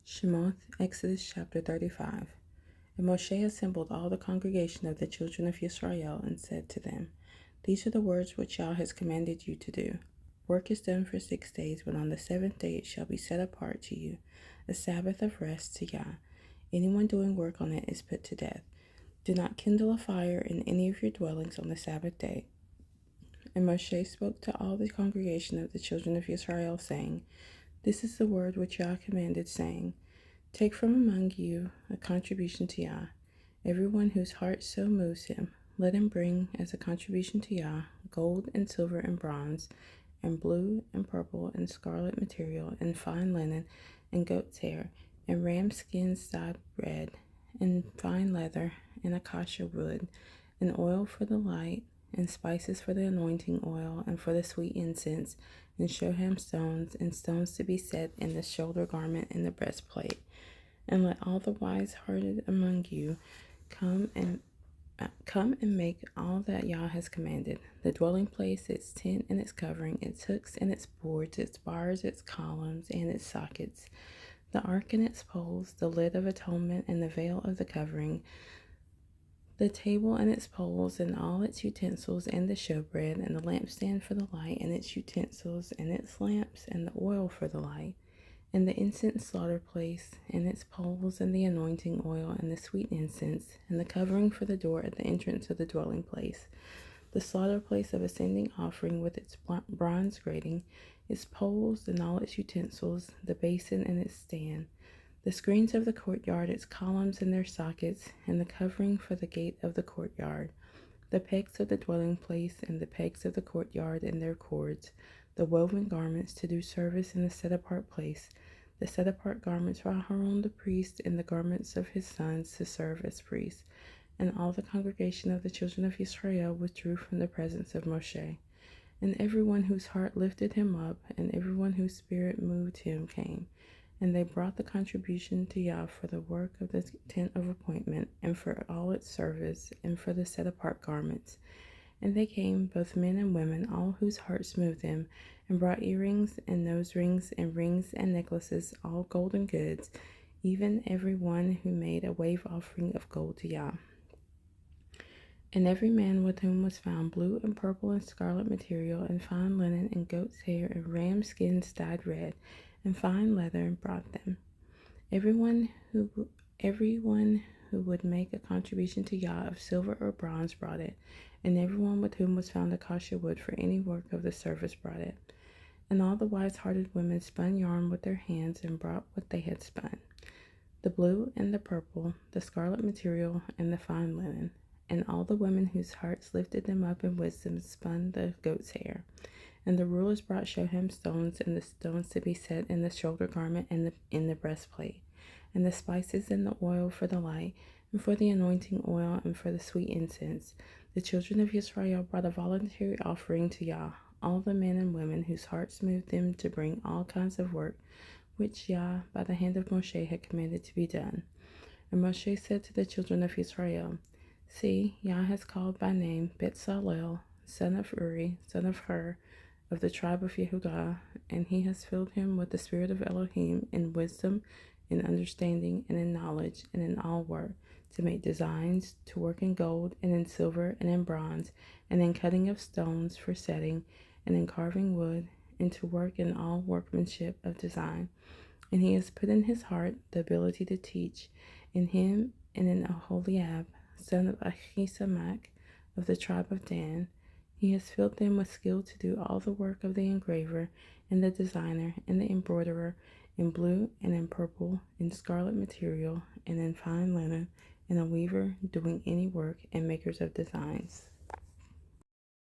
Shemoth, Exodus chapter 35. And Moshe assembled all the congregation of the children of Israel and said to them, These are the words which Yah has commanded you to do. Work is done for 6 days, but on the seventh day it shall be set apart to you, a Sabbath of rest to Yah. Anyone doing work on it is put to death. Do not kindle a fire in any of your dwellings on the Sabbath day. And Moshe spoke to all the congregation of the children of Israel, saying, This is the word which Yah commanded, saying, Take from among you a contribution to Yah. Everyone whose heart so moves him, let him bring as a contribution to Yah gold and silver and bronze, and blue and purple and scarlet material, and fine linen, and goat's hair, and ram skins dyed red, and fine leather, and acacia wood, and oil for the light, and spices for the anointing oil, and for the sweet incense, and shoham stones, and stones to be set in the shoulder garment and the breastplate. And let all the wise-hearted among you come and make all that Yah has commanded: the dwelling place, its tent and its covering, its hooks and its boards, its bars, its columns and its sockets, the ark and its poles, the lid of atonement and the veil of the covering, the table and its poles and all its utensils, and the showbread, and the lampstand for the light and its utensils and its lamps, and the oil for the light, and the incense slaughter place, and its poles, and the anointing oil, and the sweet incense, and the covering for the door at the entrance of the dwelling place, the slaughter place of ascending offering with its bronze grating, its poles, and all its utensils, the basin and its stand, the screens of the courtyard, its columns and their sockets, and the covering for the gate of the courtyard, the pegs of the dwelling place, and the pegs of the courtyard and their cords, the woven garments to do service in the set-apart place, the set-apart garments for Aharon the priest, and the garments of his sons to serve as priests. And all the congregation of the children of Israel withdrew from the presence of Moshe. And everyone whose heart lifted him up, and everyone whose spirit moved him came. And they brought the contribution to Yah for the work of the tent of appointment, and for all its service, and for the set-apart garments. And they came, both men and women, all whose hearts moved them, and brought earrings and nose rings and rings and necklaces, all golden goods, even every one who made a wave offering of gold to Yah. And every man with whom was found blue and purple and scarlet material, and fine linen, and goat's hair, and ram skins dyed red, and fine leather, brought them. Everyone who would make a contribution to Yah of silver or bronze brought it, and everyone with whom was found acacia wood for any work of the service brought it. And all the wise-hearted women spun yarn with their hands and brought what they had spun: the blue and the purple, the scarlet material, and the fine linen. And all the women whose hearts lifted them up in wisdom spun the goat's hair. And the rulers brought shoham stones, and the stones to be set in the shoulder garment and in the breastplate, and the spices and the oil for the light, and for the anointing oil, and for the sweet incense. The children of Israel brought a voluntary offering to Yah, all the men and women whose hearts moved them to bring all kinds of work, which Yah by the hand of Moshe had commanded to be done. And Moshe said to the children of Israel, See, Yah has called by name Betzalel, son of Uri, son of Hur, of the tribe of Yehudah, and he has filled him with the spirit of Elohim in wisdom, in understanding, and in knowledge, and in all work, to make designs, to work in gold, and in silver, and in bronze, and in cutting of stones for setting, and in carving wood, and to work in all workmanship of design. And he has put in his heart the ability to teach. In him and in Aholiab, son of Ahisamach, of the tribe of Dan, he has filled them with skill to do all the work of the engraver, and the designer, and the embroiderer, in blue, and in purple, in scarlet material, and in fine linen, and a weaver doing any work, and makers of designs.